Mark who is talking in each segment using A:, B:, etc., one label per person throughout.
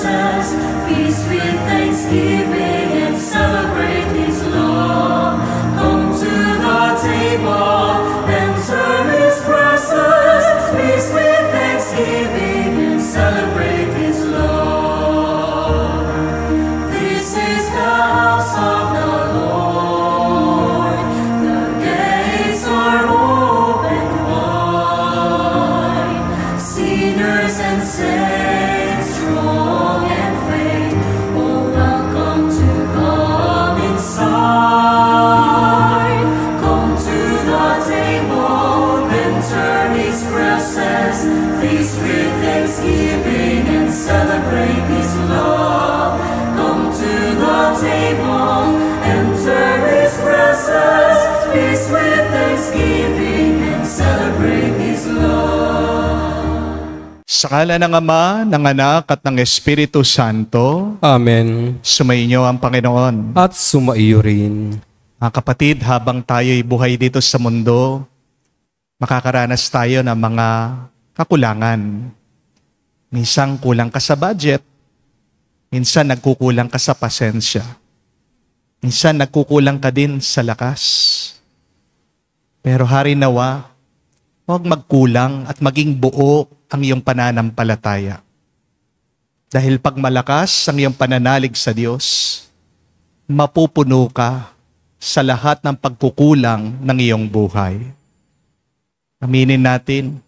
A: presence, feast with thanksgiving and celebrate His love. Come to the table, enter His presence, feast with thanksgiving and celebrate His love. This is the house of the Lord, the gates are open wide, sinners and saints, strong and faint, all welcome to come inside. Come to the table, enter His presence, feast with thanksgiving and celebrate His love. Come to the table, enter His presence, feast with thanksgiving and celebrate His love.
B: Sa ngala ng Ama, ng Anak at ng Espiritu Santo,
C: Amen.
B: sumainyo ang Panginoon.
C: At sumaiyo rin.
B: Mga kapatid, habang tayo'y buhay dito sa mundo, makakaranas tayo ng mga kakulangan. Minsan kulang ka sa budget, minsan nagkukulang ka sa pasensya, minsan nagkukulang ka din sa lakas. Pero hari nawa, huwag magkulang at maging buo ang iyong pananampalataya. Dahil pag malakas ang iyong pananalig sa Diyos, mapupuno ka sa lahat ng pagkukulang ng iyong buhay. Aminin natin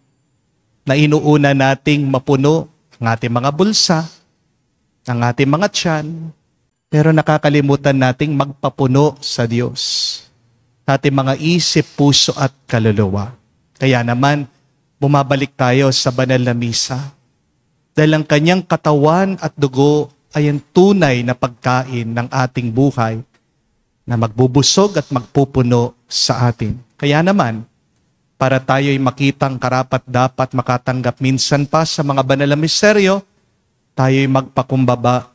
B: na inuuna nating mapuno ang ating mga bulsa, ang ating mga tiyan, pero nakakalimutan nating magpapuno sa Diyos, sa ating mga isip, puso at kaluluwa. Kaya naman, bumabalik tayo sa banal na misa dahil ang kanyang katawan at dugo ay ang tunay na pagkain ng ating buhay na magbubusog at magpupuno sa atin. Kaya naman, para tayo'y makitang karapat-dapat makatanggap minsan pa sa mga banal na misteryo, tayo'y magpakumbaba,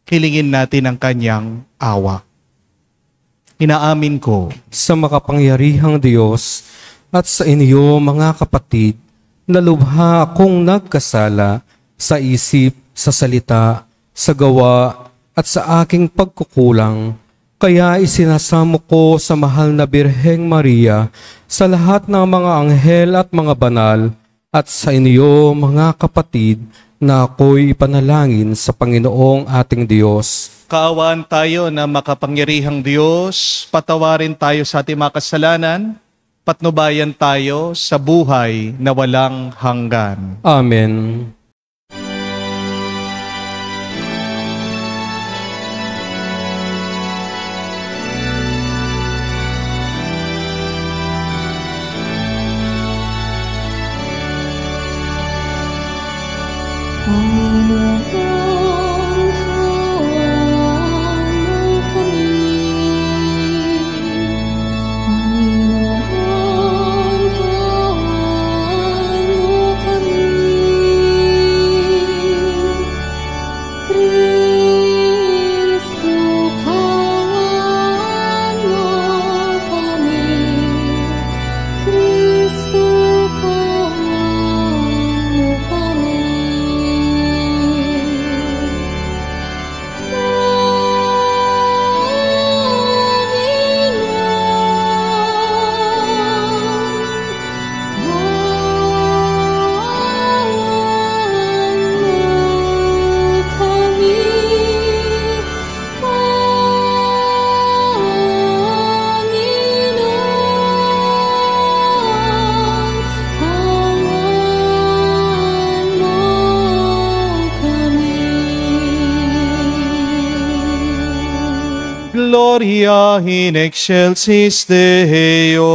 B: hilingin natin ang kanyang awa. Inaamin ko
C: Sa makapangyarihang Diyos at sa inyo mga kapatid, na lubha akong nagkasala sa isip, sa salita, sa gawa at sa aking pagkukulang. Kaya isinasamo ko sa mahal na Birheng Maria, sa lahat ng mga anghel at mga banal, at sa inyo mga kapatid, na ako'y ipanalangin sa Panginoong ating Diyos.
B: kaawaan tayo na makapangyarihang Diyos, patawarin tayo sa ating mga kasalanan, patnubayan tayo sa buhay na walang hanggan.
C: Amen.
B: Gloria in excelsis Deo.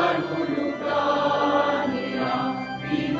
A: Pinahulugan niya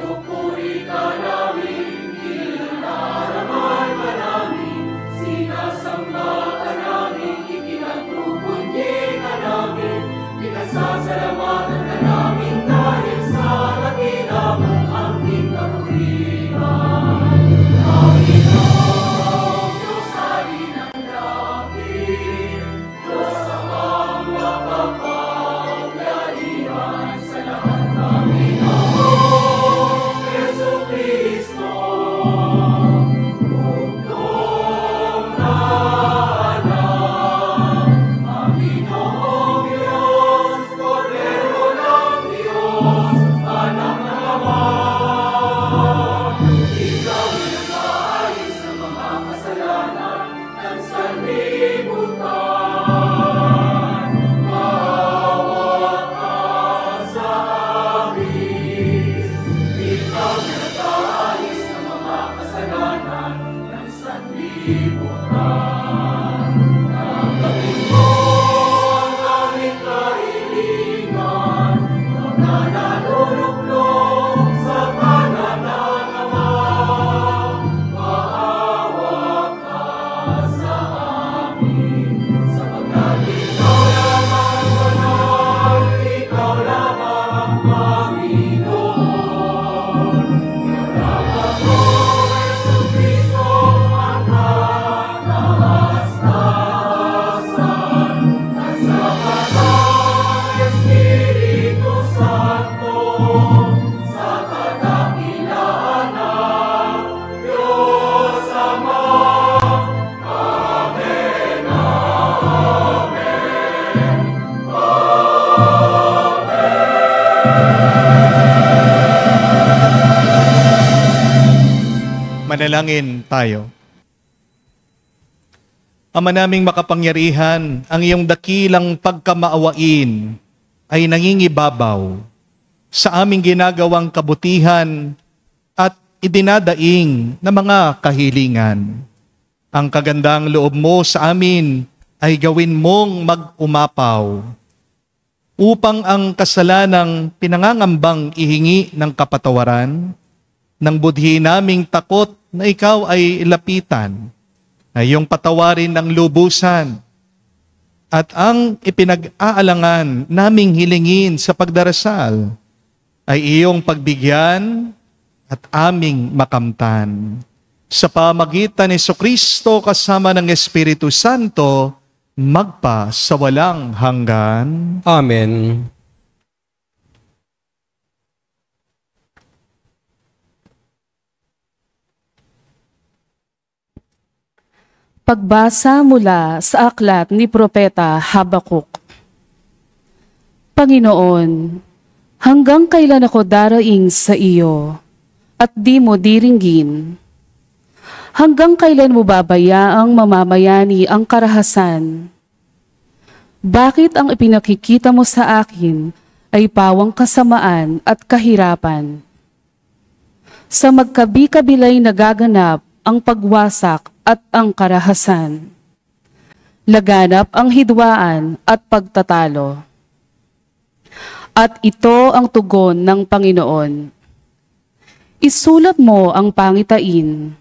B: Manalangin tayo. Ama naming makapangyarihan, ang iyong dakilang pagkamaawain ay nangingibabaw sa aming ginagawang kabutihan at idinadaing na mga kahilingan. Ang kagandang loob mo sa amin ay gawin mong mag-umapaw upang ang kasalanang pinangangambang ihingi ng kapatawaran ng budhi naming takot na ikaw ay lapitan, ay iyong patawarin ng lubusan, at ang ipinag-aalangan naming hilingin sa pagdarasal ay iyong pagbigyan at aming makamtan. Sa pamagitan ni Jesucristo kasama ng Espiritu Santo, magpa sa walang hanggan.
C: Amen.
D: Pagbasa mula sa aklat ni Propeta Habakuk. Panginoon, hanggang kailan ako daraing sa iyo at di mo diringgin? Hanggang kailan mo babayaang mamamayani ang karahasan? Bakit ang ipinakikita mo sa akin ay pawang kasamaan at kahirapan? Sa magkabi-kabilay nagaganap ang pagwasak at ang karahasan. Laganap ang hidwaan at pagtatalo. At ito ang tugon ng Panginoon. Isulat mo ang pangitain.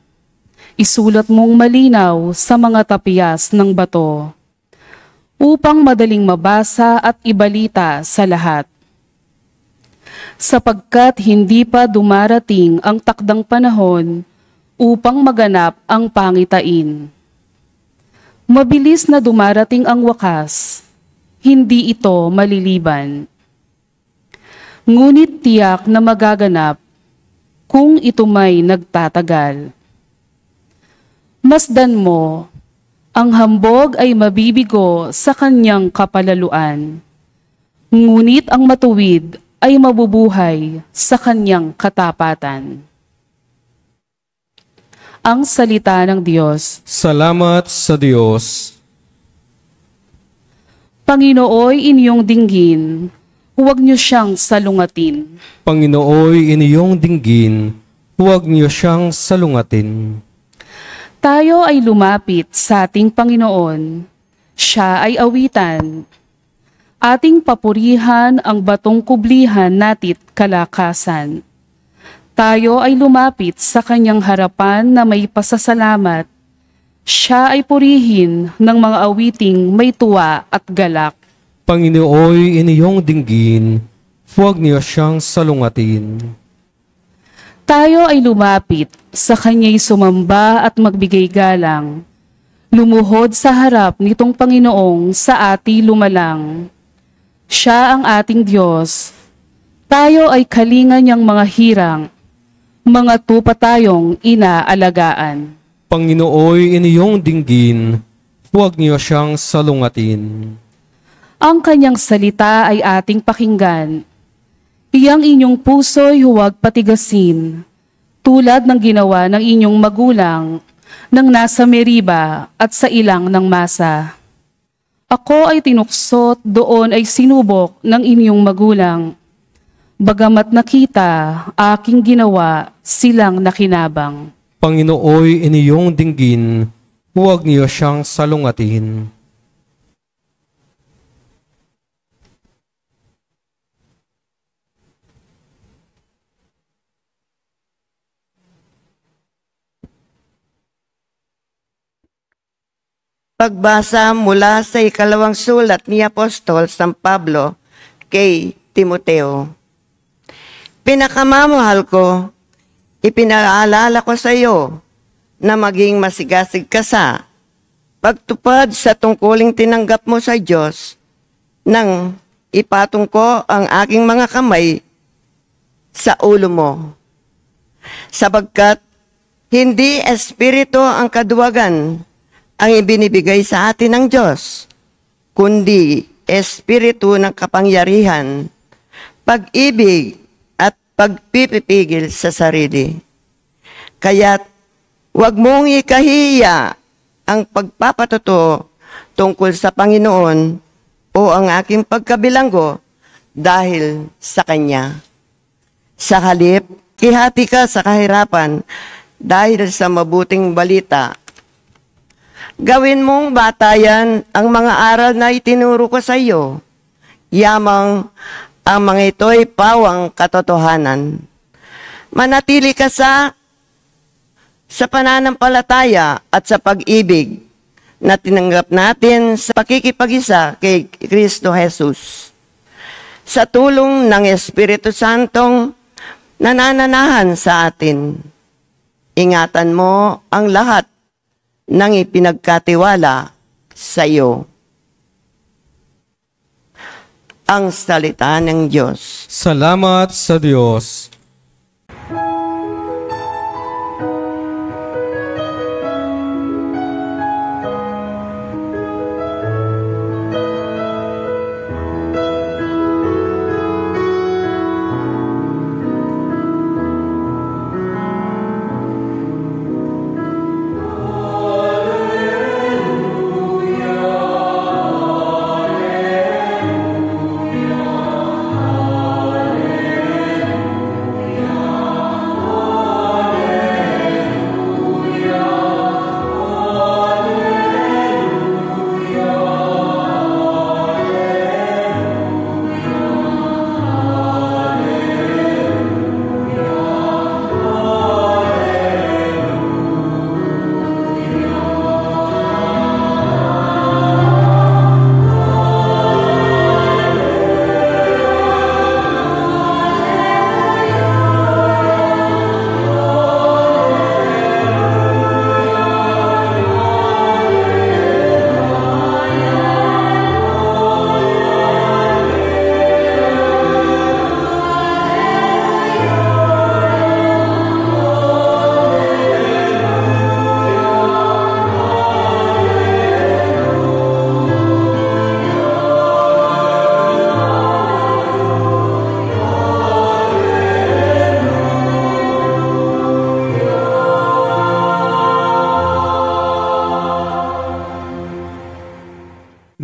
D: Isulat mong malinaw sa mga tapyas ng bato, upang madaling mabasa at ibalita sa lahat. Sapagkat hindi pa dumarating ang takdang panahon upang maganap ang pangitain. Mabilis na dumarating ang wakas, hindi ito maliliban. Ngunit tiyak na magaganap kung ito may nagtatagal. Masdan mo, ang hambog ay mabibigo sa kanyang kapalaluan, ngunit ang matuwid ay mabubuhay sa kanyang katapatan. Ang salita ng Diyos.
C: Salamat sa Diyos.
D: Panginooy inyong dinggin, huwag niyo siyang salungatin.
C: Panginooy inyong dinggin, huwag niyo siyang salungatin.
D: Tayo ay lumapit sa ating Panginoon. Siya ay awitan. Ating papurihan ang batong kublihan natit kalakasan. Tayo ay lumapit sa kanyang harapan na may pasasalamat. Siya ay purihin ng mga awiting may tuwa at galak.
C: Panginooy inyong dinggin, huwag niyo siyang salungatin.
D: Tayo ay lumapit sa kanya'y sumamba at magbigay galang. Lumuhod sa harap nitong Panginoong sa ati lumalang. Siya ang ating Diyos. Tayo ay kalinga niyang mga hirang. Mga tupa tayong inaalagaan.
C: Panginooy inyong dinggin, huwag niyo siyang salungatin.
D: Ang kanyang salita ay ating pakinggan. Iyang inyong puso'y huwag patigasin, tulad ng ginawa ng inyong magulang nang nasa Meriba at sa ilang ng Masa. Ako ay tinuksot, doon ay sinubok ng inyong magulang. Bagamat nakita, aking ginawa, silang nakinabang.
C: Panginooy iniyong dinggin, huwag niyo siyang salungatin.
E: Pagbasa mula sa ikalawang sulat ni Apostol San Pablo kay Timoteo. Pinakamamahal ko, ipinaalala ko sa iyo na maging masigasig ka sa pagtupad sa tungkuling tinanggap mo sa Diyos nang ipatong ko ang aking mga kamay sa ulo mo. Sabagkat hindi espiritu ang kaduwagan ang ibinibigay sa atin ng Diyos, kundi espiritu ng kapangyarihan, pag-ibig at pagpipipigil sa sarili. Kaya't huwag mong ikahiya ang pagpapatuto tungkol sa Panginoon o ang aking pagkabilanggo dahil sa Kanya. Sa halip, ihati ka sa kahirapan dahil sa mabuting balita. Gawin mong batayan ang mga aral na itinuro ko sa iyo. Yamang ang mga ito'y pawang katotohanan. Manatili ka sa pananampalataya at sa pag-ibig na tinanggap natin sa pakikipag-isa kay Kristo Jesus. Sa tulong ng Espiritu Santong nanananahan sa atin, ingatan mo ang lahat nang ipinagkatiwala sa iyo. Ang salita ng Diyos.
C: Salamat sa Diyos.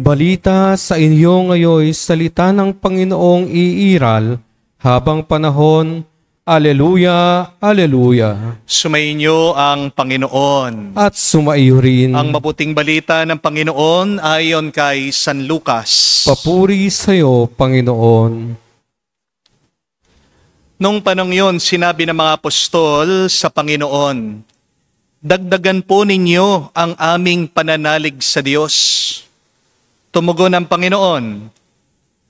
C: Balita sa inyo ngayon, salita ng Panginoong iiral habang panahon. Aleluya, aleluya.
B: Sumainyo ang Panginoon.
C: At sumaiyo rin.
B: Ang mabuting balita ng Panginoon ayon kay San Lucas.
C: Papuri sa iyo, Panginoon.
B: Nung panong yon, sinabi ng mga apostol sa Panginoon, dagdagan po ninyo ang aming pananalig sa Diyos. Tumugon ang Panginoon,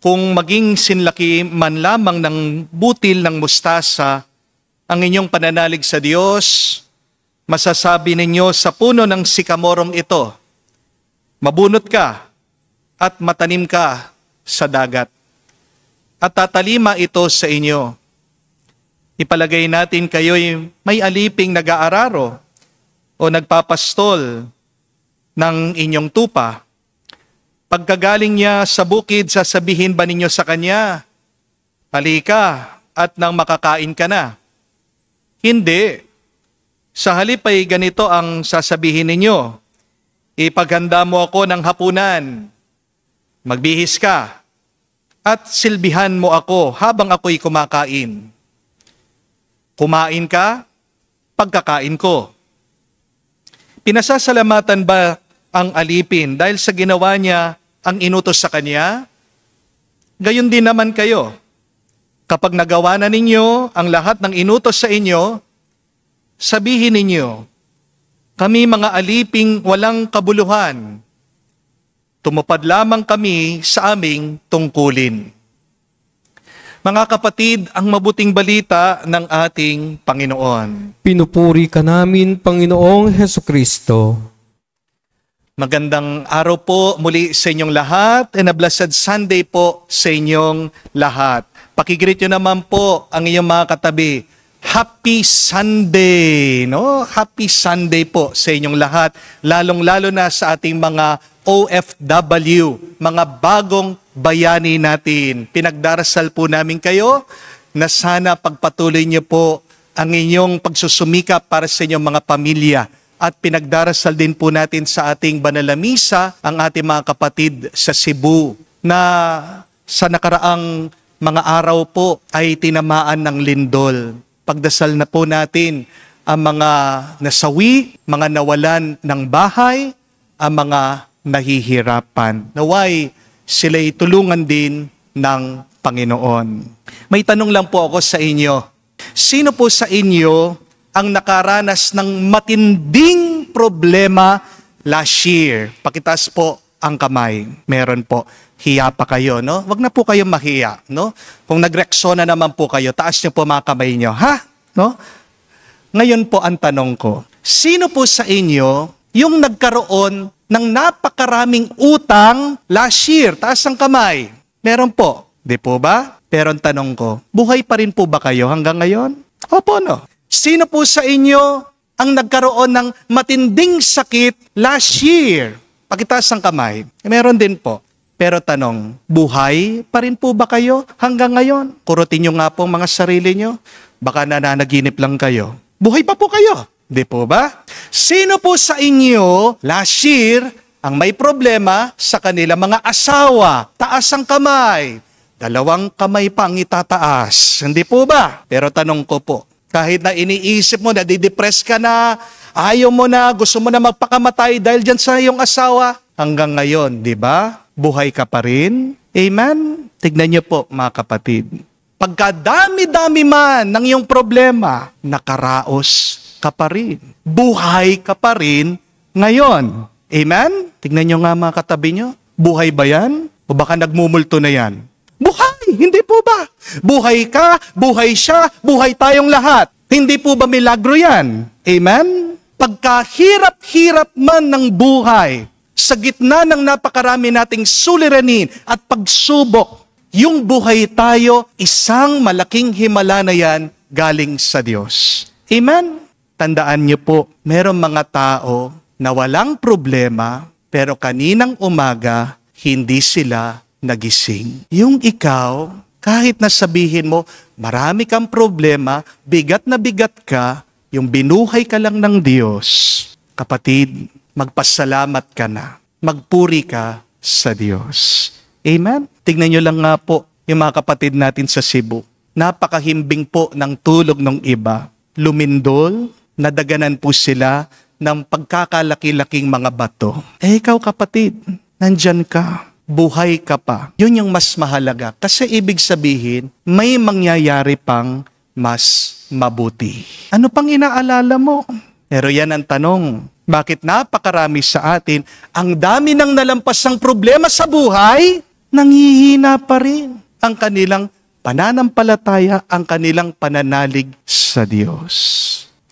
B: kung maging sinlaki man lamang ng butil ng mustasa ang inyong pananalig sa Diyos, masasabi ninyo sa puno ng sikamorong ito, mabunot ka at matanim ka sa dagat, at tatalima ito sa inyo. Ipalagay natin kayo'y may aliping nag-aararo o nagpapastol ng inyong tupa. Pagkagaling niya sa bukid, sasabihin ba ninyo sa kanya, halika at nang makakain ka na? Hindi. Sa halip ay ganito ang sasabihin ninyo, ipaghanda mo ako ng hapunan, magbihis ka, at silbihan mo ako habang ako'y kumakain. Kumain ka, pagkakain ko. Pinasasalamatan ba ang alipin dahil sa ginawa niya ang inutos sa kanya? Gayon din naman kayo. Kapag nagawa na ninyo ang lahat ng inutos sa inyo, sabihin ninyo, kami mga aliping walang kabuluhan, tumupad lamang kami sa aming tungkulin. Mga kapatid, ang mabuting balita ng ating Panginoon.
C: Pinupuri ka namin, Panginoong Hesukristo.
B: Magandang araw po muli sa inyong lahat and a blessed Sunday po sa inyong lahat. Pakigreet nyo naman po ang inyong mga katabi. Happy Sunday! No? Happy Sunday po sa inyong lahat. Lalong-lalo na sa ating mga OFW, mga bagong bayani natin. Pinagdarasal po namin kayo na sana pagpatuloy niyo po ang inyong pagsusumikap para sa inyong mga pamilya. At pinagdarasal din po natin sa ating banal na misa ang ating mga kapatid sa Cebu na sa nakaraang mga araw po ay tinamaan ng lindol. Pagdasal na po natin ang mga nasawi, mga nawalan ng bahay, ang mga nahihirapan. Naway sila'y tulungan din ng Panginoon. May tanong lang po ako sa inyo. Sino po sa inyo ang nakaranas ng matinding problema last year? Pakitaas po ang kamay. Meron po. Hiya pa kayo, no? Wag na po kayo mahiya, no? Kung nagreaksyon na naman po kayo, taas niyo po mga kamay niyo, ha? No? Ngayon po ang tanong ko, sino po sa inyo yung nagkaroon ng napakaraming utang last year? Taas ang kamay. Meron po. Di po ba? Pero ang tanong ko, buhay pa rin po ba kayo hanggang ngayon? Opo, no? Sino po sa inyo ang nagkaroon ng matinding sakit last year? Pakitaas ang kamay. Meron din po. Pero tanong, buhay pa rin po ba kayo hanggang ngayon? Kurutin nyo nga po ang mga sarili nyo. Baka nananaginip lang kayo. Buhay pa po kayo. Di po ba? Sino po sa inyo last year ang may problema sa kanila mga asawa? Taas ang kamay. 2 kamay pa ang itataas. Hindi po ba? Pero tanong ko po, kahit na iniisip mo, nadidepress ka na, ayaw mo na, gusto mo na magpakamatay dahil dyan sa iyong asawa, hanggang ngayon, di ba? Buhay ka pa rin? Amen? Tignan niyo po, mga kapatid. Pagkadami-dami man ng iyong problema, nakaraos ka pa rin. Buhay ka pa rin ngayon. Amen? Tignan niyo nga mga katabi niyo. Buhay ba yan? O baka nagmumulto na yan? Buhay! Hindi po ba? Buhay ka, buhay siya, buhay tayong lahat. Hindi po ba milagro yan? Amen? Pagkahirap-hirap man ng buhay, sa gitna ng napakarami nating suliranin at pagsubok, yung buhay tayo, isang malaking himala na yan galing sa Diyos. Amen? Tandaan niyo po, merong mga tao na walang problema, pero kaninang umaga, hindi sila nagising. Yung ikaw, kahit na sabihin mo, marami kang problema, bigat na bigat ka, yung binuhay ka lang ng Diyos, kapatid, magpasalamat ka na. Magpuri ka sa Diyos. Amen? Tignan nyo lang nga po yung mga kapatid natin sa Cebu. Napakahimbing po ng tulog ng iba. Lumindol, nadaganan po sila ng pagkakalaki-laking mga bato. Ikaw kapatid, nandyan ka. Buhay ka pa. Yun yung mas mahalaga. Kasi ibig sabihin, may mangyayari pang mas mabuti. Ano pang inaalala mo? Pero yan ang tanong. Bakit napakarami sa atin, ang dami ng nalampasang problema sa buhay, nanghihina pa rin ang kanilang pananampalataya, ang kanilang pananalig sa Diyos.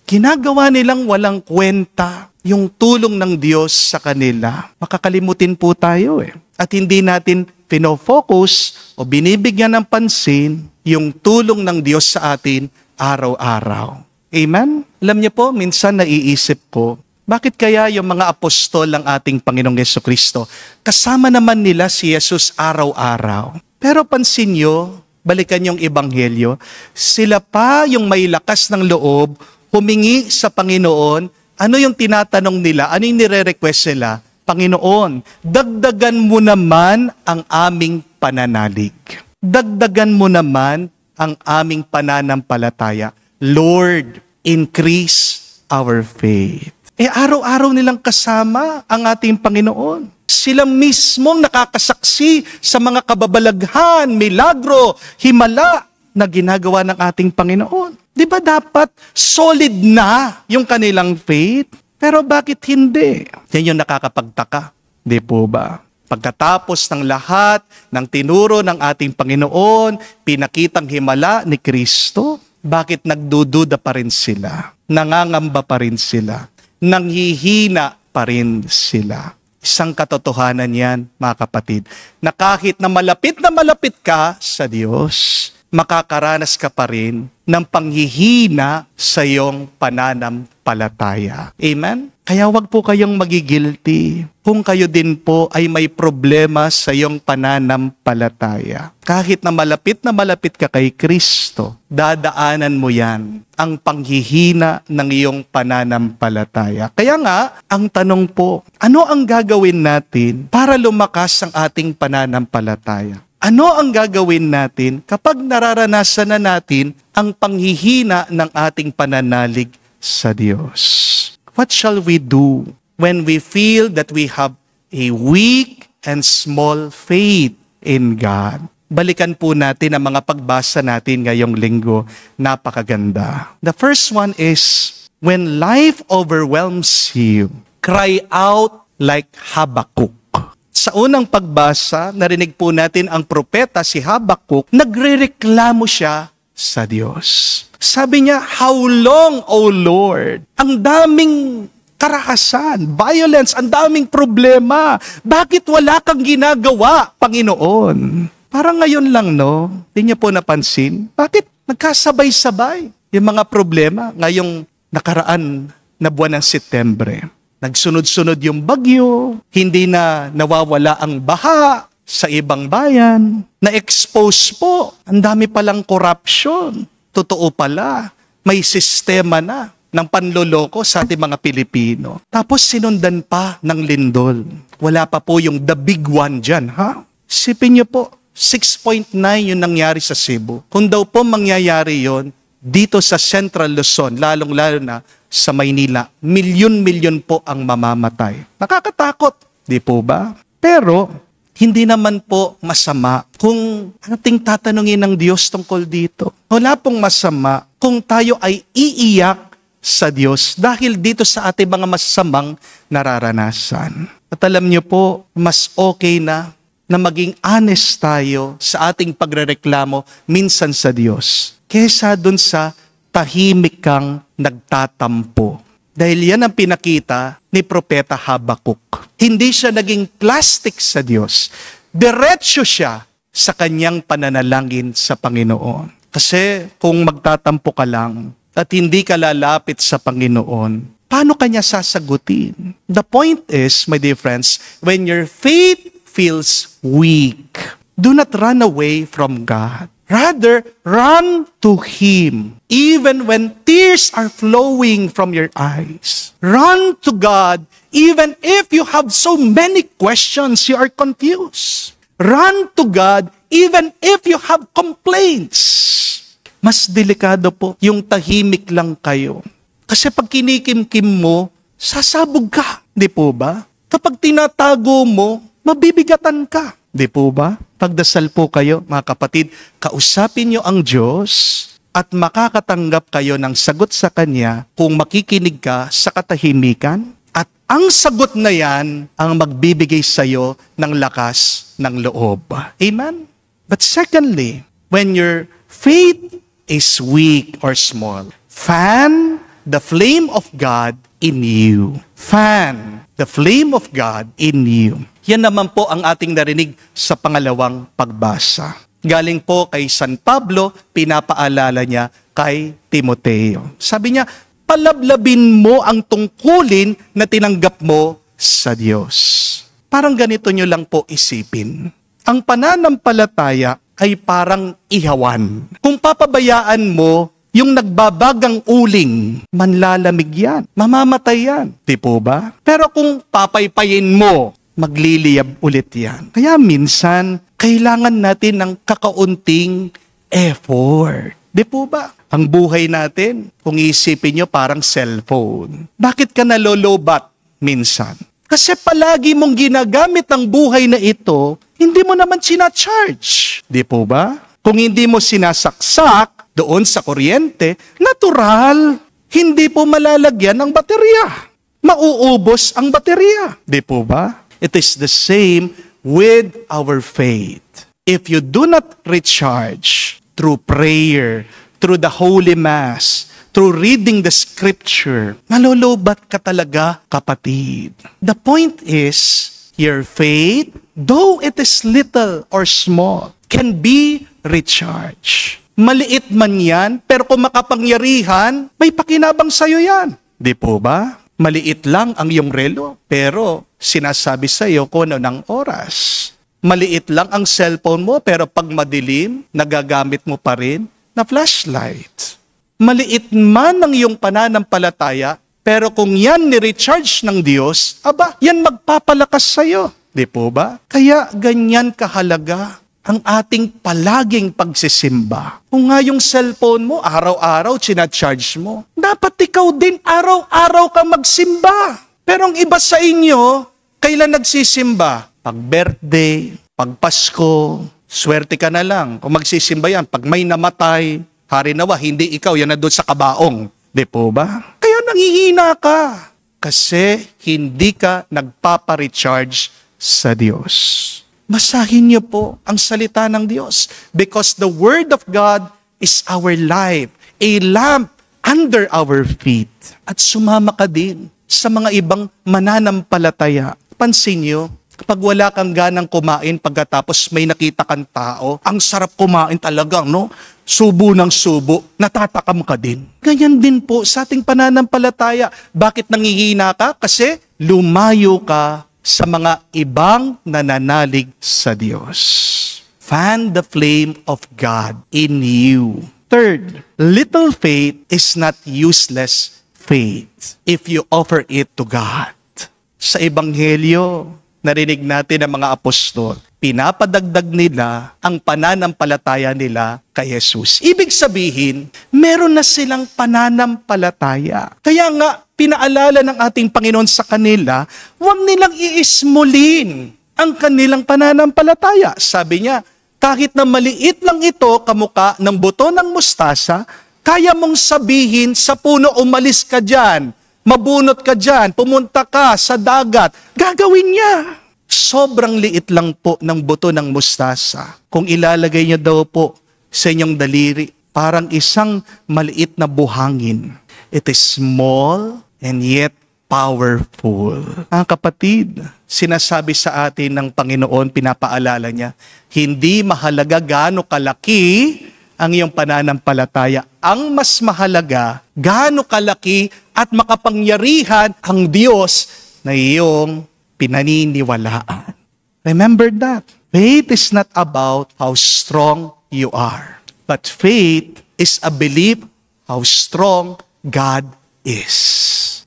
B: Ginagawa nilang walang kwenta yung tulong ng Diyos sa kanila. Makakalimutin po tayo At hindi natin pinofocus o binibigyan ng pansin yung tulong ng Diyos sa atin araw-araw. Amen? Alam niyo po, minsan naiisip ko, bakit kaya yung mga apostol ng ating Panginoong Jesucristo, kasama naman nila si Jesus araw-araw. Pero pansin nyo, balikan yung ebanghelyo, sila pa yung may lakas ng loob humingi sa Panginoon, ano yung tinatanong nila? Ano yung nire-request nila? Panginoon, dagdagan mo naman ang aming pananalig. Dagdagan mo naman ang aming pananampalataya. Lord, increase our faith. Araw-araw nilang kasama ang ating Panginoon. Sila mismong nakakasaksi sa mga kababalaghan, milagro, himala na ginagawa ng ating Panginoon. Di ba dapat solid na yung kanilang faith? Pero bakit hindi? Yan yung nakakapagtaka. Di po ba? Pagkatapos ng lahat ng tinuro ng ating Panginoon, pinakitang himala ni Kristo, bakit nagdududa pa rin sila? Nangangamba pa rin sila? Nanghihina pa rin sila? Isang katotohanan yan, mga kapatid, na kahit na malapit ka sa Diyos, makakaranas ka pa rin ng panghihina sa iyong pananampalataya. Amen? Kaya wag po kayong magigilty kung kayo din po ay may problema sa iyong pananampalataya. Kahit na malapit ka kay Kristo, dadaanan mo yan, ang panghihina ng iyong pananampalataya. Kaya nga, ang tanong po, ano ang gagawin natin para lumakas ang ating pananampalataya? Ano ang gagawin natin kapag nararanasan na natin ang panghihina ng ating pananalig sa Diyos? What shall we do when we feel that we have a weak and small faith in God? Balikan po natin ang mga pagbasa natin ngayong linggo. Napakaganda. The first one is, when life overwhelms you, cry out like Habakkuk. Sa unang pagbasa, narinig po natin ang propeta si Habakkuk, nagrereklamo siya sa Diyos. Sabi niya, how long, O Lord? Ang daming karahasan, violence, ang daming problema. Bakit wala kang ginagawa, Panginoon? Parang ngayon lang, no? Hindi niyo po napansin? Bakit nagkasabay-sabay yung mga problema ngayong nakaraan na buwan ng Setyembre? Nagsunod-sunod yung bagyo, hindi na nawawala ang baha sa ibang bayan. Na-expose po, ang dami palang corruption. Totoo pala, may sistema na ng panloloko sa ating mga Pilipino. Tapos sinundan pa ng lindol. Wala pa po yung the big one dyan, ha? Sipin niyo po, 6.9 yung nangyari sa Cebu. Kung daw po mangyayari yon dito sa Central Luzon, lalong-lalo na sa Maynila, milyon-milyon po ang mamamatay. Nakakatakot, di po ba? Pero, hindi naman po masama kung ating tatanungin ng Diyos tungkol dito. Wala pong masama kung tayo ay iiyak sa Diyos dahil dito sa ating mga masamang nararanasan. At alam niyo po, mas okay na maging honest tayo sa ating pagrereklamo minsan sa Diyos kesa dun sa tahimik kang nagtatampo. Dahil yan ang pinakita ni Propeta Habakkuk. Hindi siya naging plastic sa Diyos. Diretso siya sa kanyang pananalangin sa Panginoon. Kasi kung magtatampo ka lang at hindi ka lalapit sa Panginoon, paano kanya sasagutin? The point is, my dear friends, when your faith feels weak, do not run away from God. Rather, run to Him, even when tears are flowing from your eyes. Run to God, even if you have so many questions, you are confused. Run to God, even if you have complaints. Mas delikado po yung tahimik lang kayo. Kasi pag kinikimkim mo, sasabog ka. Di po ba? Kapag tinatago mo, mabibigatan ka. Di po ba? Pagdasal po kayo, mga kapatid, kausapin niyo ang Diyos at makakatanggap kayo ng sagot sa Kanya kung makikinig ka sa katahimikan. At ang sagot na yan ang magbibigay sa iyo ng lakas ng loob. Amen? But secondly, when your faith is weak or small, fan the flame of God in you. Fan the flame of God in you. Yan naman po ang ating narinig sa pangalawang pagbasa. Galing po kay San Pablo, pinapaalala niya kay Timoteo. Sabi niya, palablabin mo ang tungkulin na tinanggap mo sa Diyos. Parang ganito nyo lang po isipin. Ang pananampalataya ay parang ihawan. Kung papabayaan mo Yung nagbabagang uling, manlalamig yan. Mamamatay yan. Di po ba? Pero kung papaypayin mo, magliliyab ulit yan. Kaya minsan, kailangan natin ng kakaunting effort. Di po ba? Ang buhay natin, kung isipin nyo, parang cellphone. Bakit ka nalolobat minsan? Kasi palagi mong ginagamit ang buhay na ito, hindi mo naman sinacharge. Di po ba? Kung hindi mo sinasaksak doon sa kuryente, natural, hindi po malalagyan ng baterya. Mauubos ang baterya. Di po ba? It is the same with our faith. If you do not recharge through prayer, through the Holy Mass, through reading the Scripture, malolobat ka talaga, kapatid. The point is, your faith, though it is little or small, can be recharged. Maliit man yan, pero kung makapangyarihan, may pakinabang sa'yo yan. Di po ba? Maliit lang ang iyong relo, pero sinasabi sa'yo kung ano ng oras. Maliit lang ang cellphone mo, pero pag madilim, nagagamit mo pa rin na flashlight. Maliit man ang iyong pananampalataya, pero kung yan ni-recharge ng Diyos, aba, yan magpapalakas sa'yo. Di po ba? Kaya ganyan kahalaga ang ating palaging pagsisimba. Kung nga yung cellphone mo, araw-araw sinacharge mo, dapat ikaw din araw-araw ka magsimba. Pero ang iba sa inyo, kailan nagsisimba? Pag birthday, pag Pasko, swerte ka na lang. Kung magsisimba yan, pag may namatay, hari nawa, hindi ikaw, yan na doon sa kabaong. Di po ba? Kaya nanghihina ka. Kasi hindi ka nagpaparecharge sa Diyos. Basahin niyo po ang salita ng Diyos. Because the Word of God is our life, a lamp under our feet. At sumama ka din sa mga ibang mananampalataya. Pansin niyo, kapag wala kang ganang kumain pagkatapos may nakita kang tao, ang sarap kumain talagang, no? Subo ng subo, natatakam ka din. Ganyan din po sa ating pananampalataya. Bakit nangihina ka? Kasi lumayo ka sa mga ibang nananalig sa Diyos. Fan the flame of God in you. Third, little faith is not useless faith if you offer it to God. Sa Ebanghelyo, narinig natin ang mga apostol, pinapadagdag nila ang pananampalataya nila kay Jesus. Ibig sabihin, meron na silang pananampalataya. Kaya nga, pinaalala ng ating Panginoon sa kanila, huwag nilang iismulin ang kanilang pananampalataya. Sabi niya, kahit na maliit lang ito, kamuka ng buto ng mustasa, kaya mong sabihin sa puno, umalis ka dyan, mabunot ka dyan, pumunta ka sa dagat, gagawin niya. Sobrang liit lang po ng buto ng mustasa. Kung ilalagay niyo daw po sa inyong daliri, parang isang maliit na buhangin. It is small and yet powerful. Ang kapatid, sinasabi sa atin ng Panginoon, pinapaalala niya, hindi mahalaga gaano kalaki ang iyong pananampalataya. Ang mas mahalaga, gaano kalaki at makapangyarihan ang Diyos na iyong pinaniniwalaan. Remember that. Faith is not about how strong you are, but faith is a belief how strong God is.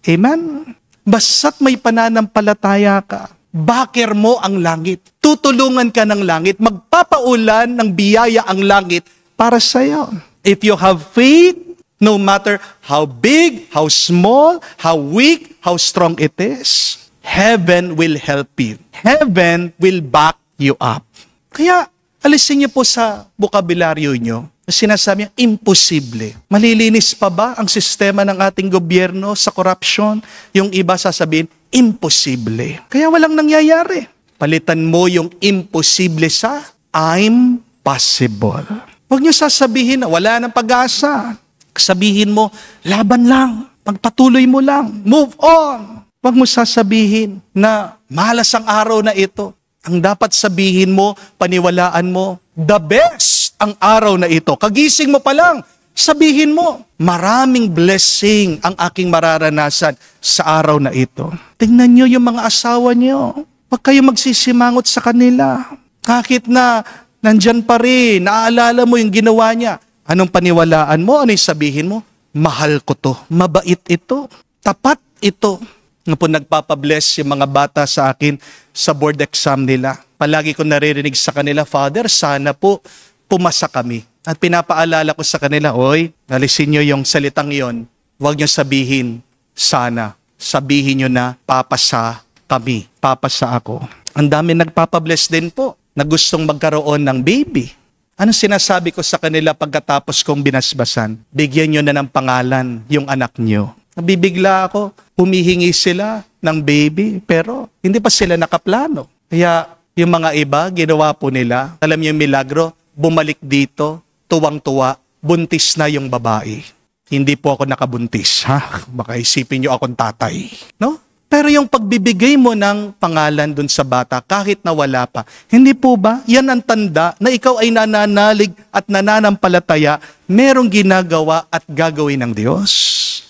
B: Amen? Basta't may pananampalataya ka, baker mo ang langit, tutulungan ka ng langit, magpapaulan ng biyaya ang langit para sa iyo. If you have faith, no matter how big, how small, how weak, how strong it is, heaven will help you. Heaven will back you up. Kaya, alisin niyo po sa bokabularyo niyo, sinasabi niya, imposible. Malilinis pa ba ang sistema ng ating gobyerno sa corruption? Yung iba sasabihin, imposible. Kaya walang nangyayari. Palitan mo yung imposible sa I'm possible. Huwag niyo sasabihin na wala ng pag-asa. Sabihin mo, laban lang. Pagpatuloy mo lang. Move on. Huwag mo sasabihin na malas ang araw na ito. Ang dapat sabihin mo, paniwalaan mo, the best ang araw na ito. Kagising mo pa lang, sabihin mo, maraming blessing ang aking mararanasan sa araw na ito. Tingnan nyo yung mga asawa nyo. Huwag kayo magsisimangot sa kanila. Kahit na nandyan pa rin, naaalala mo yung ginawa niya. Anong paniwalaan mo? Ano yung sabihin mo? Mahal ko to. Mabait ito. Tapat ito. Nga po nagpapabless yung mga bata sa akin sa board exam nila. Palagi ko naririnig sa kanila, Father, sana po pumasa kami. At pinapaalala ko sa kanila, oy, alisin nyo yung salitang yon. Huwag nyo sabihin, sana. Sabihin nyo na, papasa kami. Papasa ako. Ang dami nagpapabless din po na gustong magkaroon ng baby. Ano sinasabi ko sa kanila pagkatapos kong binasbasan? Bigyan nyo na ng pangalan yung anak nyo. Nabibigla ako, humihingi sila ng baby, pero hindi pa sila nakaplano. Kaya yung mga iba, ginawa po nila, alam niyo yung milagro, bumalik dito, tuwang-tuwa, buntis na yung babae. Hindi po ako nakabuntis, ha? Baka isipin niyo akong tatay, no? Pero yung pagbibigay mo ng pangalan dun sa bata, kahit na wala pa, hindi po ba? Yan ang tanda na ikaw ay nananalig at nananampalataya, merong ginagawa at gagawin ng Diyos.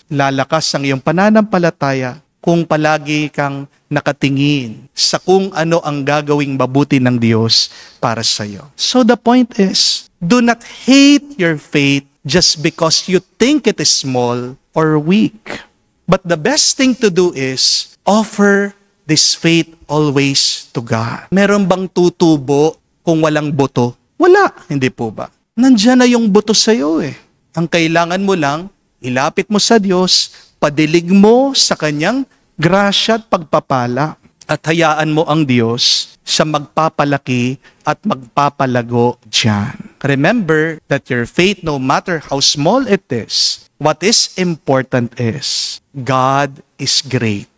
B: Lalakas ang iyong pananampalataya kung palagi kang nakatingin sa kung ano ang gagawing mabuti ng Diyos para sa iyo. So the point is, do not hate your faith just because you think it is small or weak. But the best thing to do is offer this faith always to God. Meron bang tutubo kung walang buto? Wala, hindi po ba? Nandiyan na yung buto sa iyo eh. Ang kailangan mo lang, ilapit mo sa Diyos, padilig mo sa Kanyang grasya at pagpapala, at hayaan mo ang Diyos sa magpapalaki at magpapalago diyan. Remember that your faith, no matter how small it is, what is important is, God is great.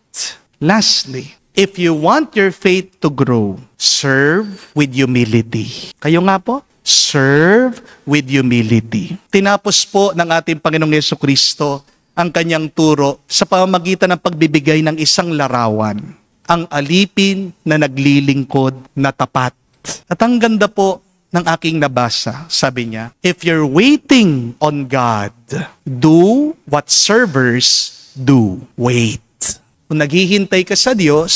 B: Lastly, if you want your faith to grow, serve with humility. Kayo nga po, serve with humility. Tinapos po ng ating Panginoong Jesucristo ang kanyang turo sa pamamagitan ng pagbibigay ng isang larawan, ang alipin na naglilingkod na tapat. At ang ganda po ng aking nabasa, sabi niya, if you're waiting on God, do what servers do. Wait. Kung naghihintay ka sa Diyos,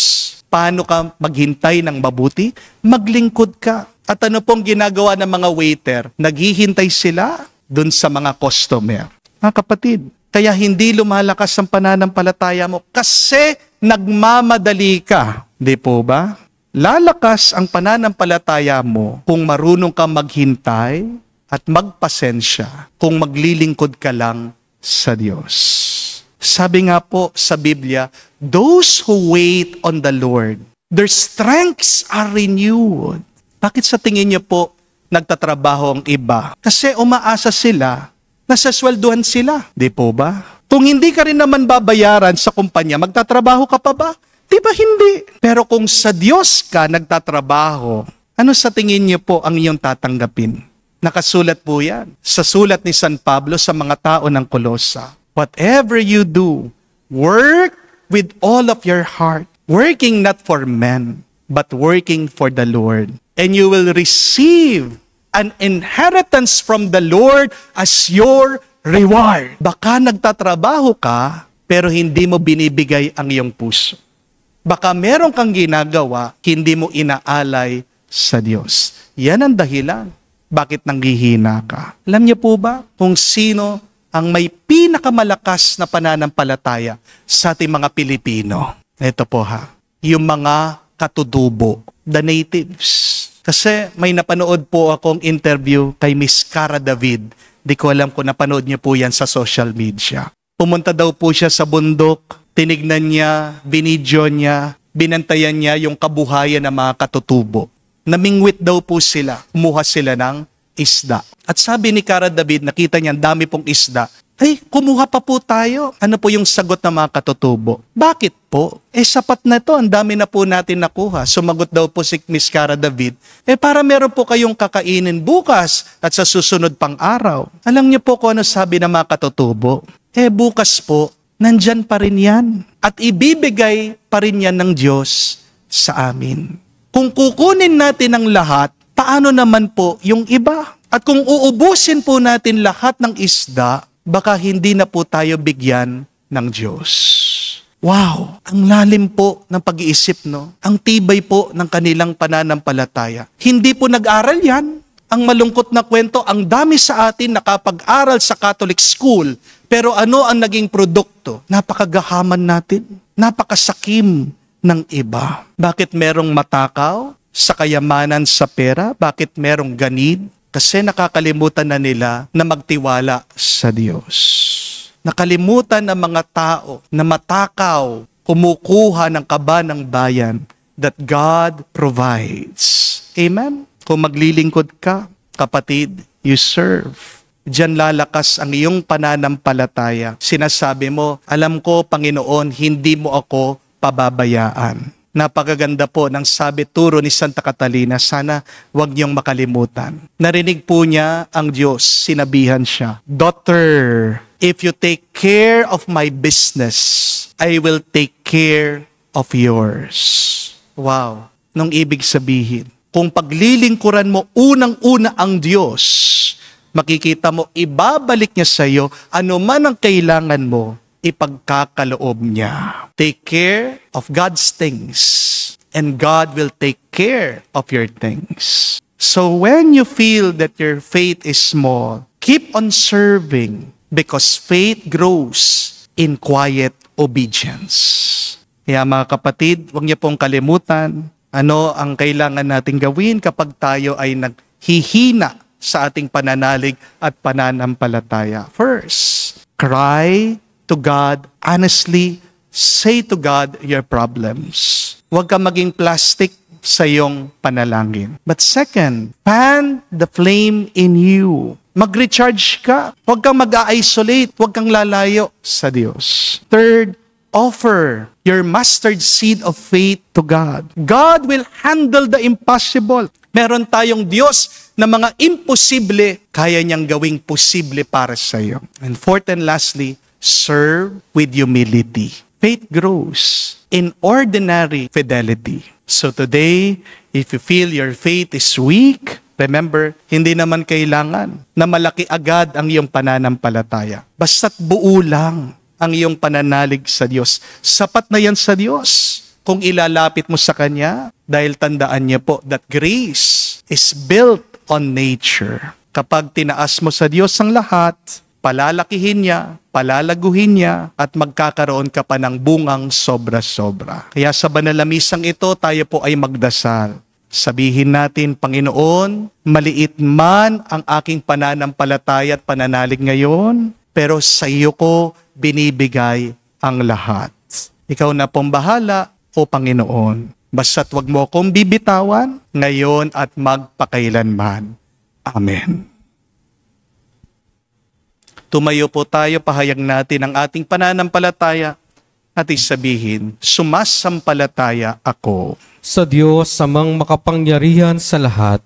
B: paano ka maghintay ng mabuti? Maglingkod ka. At ano pong ginagawa ng mga waiter? Naghihintay sila dun sa mga customer. Mga kapatid, kaya hindi lumalakas ang pananampalataya mo kasi nagmamadali ka. Di po ba? Lalakas ang pananampalataya mo kung marunong ka maghintay at magpasensya, kung maglilingkod ka lang sa Diyos. Sabi nga po sa Biblia, those who wait on the Lord, their strengths are renewed. Bakit sa tingin niyo po nagtatrabaho ang iba? Kasi umaasa sila, nasaswelduhan sila. Di po ba? Kung hindi ka rin naman babayaran sa kumpanya, magtatrabaho ka pa ba? Di ba hindi? Pero kung sa Diyos ka nagtatrabaho, ano sa tingin niyo po ang iyong tatanggapin? Nakasulat po yan sa sulat ni San Pablo sa mga tao ng Kolosa. Whatever you do, work with all of your heart, working not for men, but working for the Lord. And you will receive an inheritance from the Lord as your reward. Baka nagtatrabaho ka, pero hindi mo binibigay ang iyong puso. Baka meron kang ginagawa, hindi mo inaalay sa Diyos. Yan ang dahilan. Bakit nanghihina ka? Alam niyo po ba kung sino ang may pinakamalakas na pananampalataya sa ating mga Pilipino? Ito po ha, yung mga katutubo, the natives. Kasi may napanood po akong interview kay Miss Cara David. Di ko alam kung napanood niyo po yan sa social media. Pumunta daw po siya sa bundok, tinignan niya, binidyo niya, binantayan niya yung kabuhayan ng mga katutubo. Namingwit daw po sila, kumuha sila ng isda. At sabi ni Cara David, nakita niya, dami pong isda. Ay, kumuha pa po tayo. Ano po yung sagot ng mga katutubo? Bakit po? Sapat na to, ang dami na po natin nakuha. Sumagot daw po si Miss Cara David, para meron po kayong kakainin bukas at sa susunod pang araw. Alam niyo po kung ano sabi ng mga katutubo? Bukas po, nandyan pa rin yan. At ibibigay pa rin yan ng Diyos sa amin. Kung kukunin natin ang lahat, paano naman po yung iba? At kung uubusin po natin lahat ng isda, baka hindi na po tayo bigyan ng Diyos. Wow! Ang lalim po ng pag-iisip, no? Ang tibay po ng kanilang pananampalataya. Hindi po nag-aral yan. Ang malungkot na kwento, ang dami sa atin nakapag-aral sa Catholic school, pero ano ang naging produkto? Napakagahaman natin, napakasakim ng iba. Bakit merong matakaw sa kayamanan sa pera? Bakit merong ganid? Kasi nakakalimutan na nila na magtiwala sa Diyos. Nakalimutan ng mga tao na matakaw, kumukuha ng kaba ng bayan that God provides. Amen? Kung maglilingkod ka, kapatid, you serve. Diyan lalakas ang iyong pananampalataya. Sinasabi mo, alam ko, Panginoon, hindi mo ako pababayaan. Napakaganda po ng sabi turo ni Santa Catalina, sana wag niyong makalimutan. Narinig po niya ang Diyos, sinabihan siya, Daughter, if you take care of my business, I will take care of yours. Wow, nung ibig sabihin, kung paglilingkuran mo unang-una ang Diyos, makikita mo, ibabalik niya sa iyo ano man ang kailangan mo, ipagkakaloob niya. Take care of God's things, and God will take care of your things. So when you feel that your faith is small, keep on serving because faith grows in quiet obedience. Kaya mga kapatid, huwag niyo pong kalimutan, ano ang kailangan nating gawin kapag tayo ay naghihina sa ating pananalig at pananampalataya. First, cry to God honestly. Say to God your problems. Huwag ka maging plastic sa iyong panalangin. But second, fan the flame in you. Mag-recharge ka. Huwag kang mag-isolate. Huwag kang lalayo sa Diyos. Third, offer your mustard seed of faith to God. God will handle the impossible. Meron tayong Diyos na mga imposible, kaya niyang gawing posible para sa iyo. And fourth and lastly, serve with humility. Faith grows in ordinary fidelity. So today, if you feel your faith is weak, remember, hindi naman kailangan na malaki agad ang iyong pananampalataya. Basta't buo lang ang iyong pananalig sa Diyos. Sapat na yan sa Diyos kung ilalapit mo sa Kanya, dahil tandaan niya po that grace is built on nature. Kapag tinaas mo sa Diyos ang lahat, palalakihin niya, palalaguhin niya, at magkakaroon ka pa ng bungang sobra-sobra. Kaya sa banal na misang ito, tayo po ay magdasal. Sabihin natin, Panginoon, maliit man ang aking pananampalataya at pananalig ngayon, pero sa iyo ko binibigay ang lahat. Ikaw na pong bahala, o Panginoon. Basta't wag mo akong bibitawan ngayon at magpakailanman. Amen. Tumayo po tayo, pahayag natin ang ating pananampalataya at isabihin, sumasampalataya ako
C: sa Diyos samang makapangyarihan sa lahat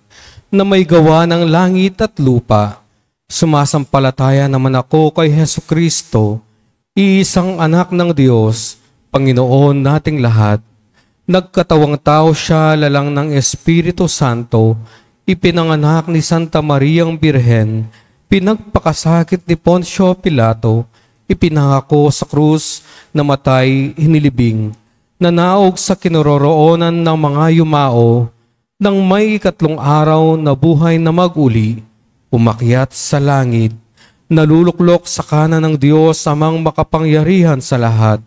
C: na may gawa ng langit at lupa. Sumasampalataya naman ako kay Hesukristo, iisang anak ng Diyos, Panginoon nating lahat. Nagkatawang tao siya lalang ng Espiritu Santo, ipinanganak ni Santa Mariang Birhen, pinagpakasakit ni Poncio Pilato, ipinangako sa krus, namatay, hinilibing, nanaog sa kinaroroonan ng mga yumao, nang may 3 araw na buhay na mag-uli, umakyat sa langit, naluluklok sa kanan ng Diyos amang makapangyarihan sa lahat.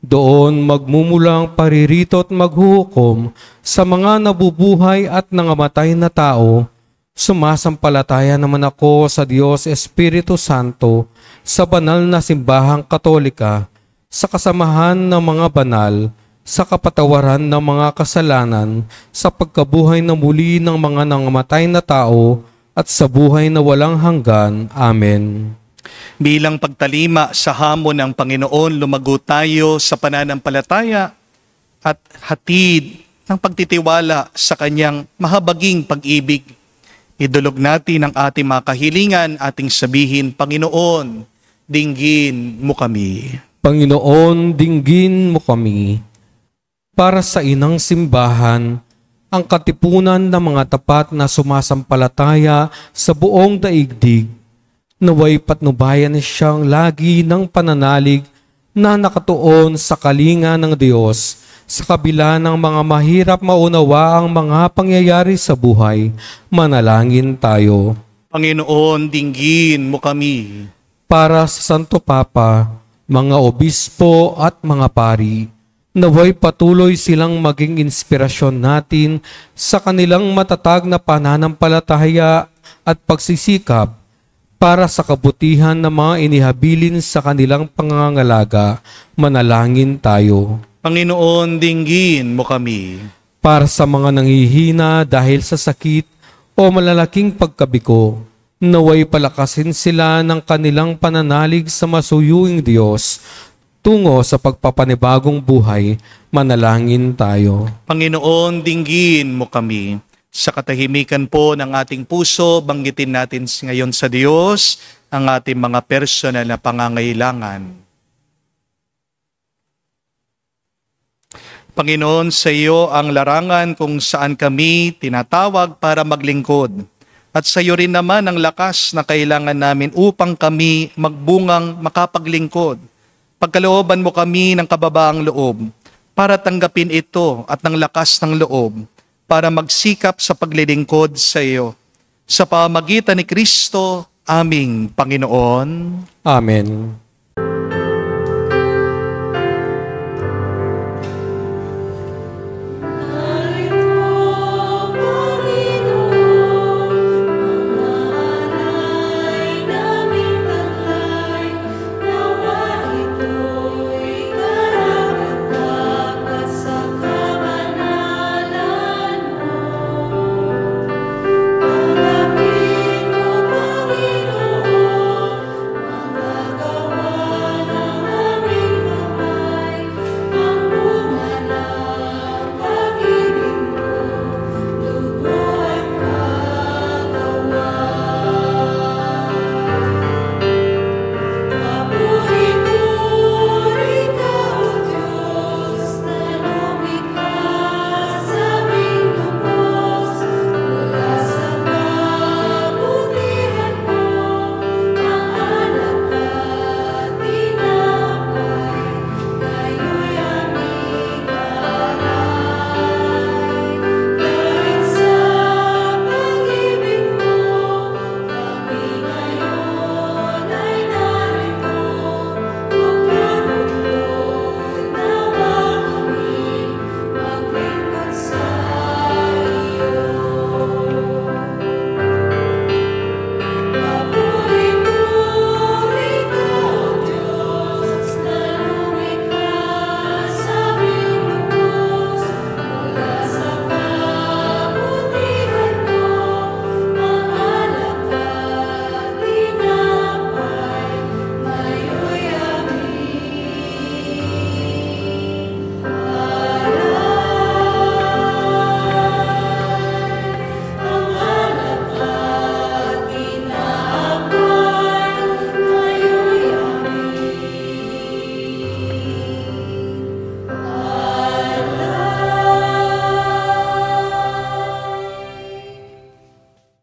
C: Doon magmumulang paririto at maghuhukom sa mga nabubuhay at nangamatay na tao. Sumasampalataya naman ako sa Diyos Espiritu Santo, sa banal na simbahang Katolika, sa kasamahan ng mga banal, sa kapatawaran ng mga kasalanan, sa pagkabuhay na muli ng mga nangamatay na tao, at sa buhay na walang hanggan. Amen.
B: Bilang pagtalima sa hamon ng Panginoon, lumago tayo sa pananampalataya at hatid ng pagtitiwala sa Kanyang mahabaging pag-ibig. Idulog natin ang ating mga kahilingan, ating sabihin, Panginoon, dinggin mo kami.
C: Panginoon, dinggin mo kami. Para sa inang simbahan, ang katipunan ng mga tapat na sumasampalataya sa buong daigdig, naway patnubayan siyang lagi ng pananalig na nakatuon sa kalinga ng Diyos sa kabila ng mga mahirap maunawa ang mga pangyayari sa buhay, manalangin tayo.
B: Panginoon, dinggin mo kami.
C: Para sa Santo Papa, mga obispo at mga pari, naway patuloy silang maging inspirasyon natin sa kanilang matatag na pananampalataya at pagsisikap para sa kabutihan ng mga inihabilin sa kanilang pangangalaga. Manalangin tayo.
B: Panginoon, dinggin mo kami.
C: Para sa mga nanghihina dahil sa sakit o malalaking pagkabiko, naway palakasin sila ng kanilang pananalig sa masuyuing Diyos tungo sa pagpapanibagong buhay. Manalangin tayo.
B: Panginoon, dinggin mo kami. Sa katahimikan po ng ating puso, banggitin natin ngayon sa Diyos ang ating mga personal na pangangailangan. Panginoon, sa iyo ang larangan kung saan kami tinatawag para maglingkod. At sa iyo rin naman ang lakas na kailangan namin upang kami magbungang makapaglingkod. Pagkalooban mo kami ng kababaang loob para tanggapin ito at ng lakas ng loob para magsikap sa paglilingkod sa iyo. Sa pamamagitan ni Kristo, aming Panginoon.
C: Amen.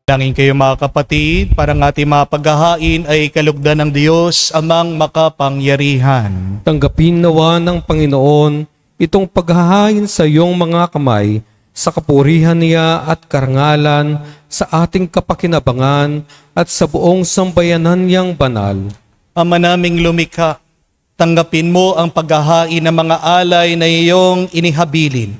B: Langin kayo mga kapatid, parang ating mga paghahain ay kalugdan ng Diyos amang makapangyarihan.
C: Tanggapin nawa ng Panginoon itong paghahain sa iyong mga kamay sa kapurihan niya at karangalan sa ating kapakinabangan at sa buong sambayanan niyang banal.
B: Ama naming lumikha, tanggapin mo ang paghahain ng mga alay na iyong inihabilin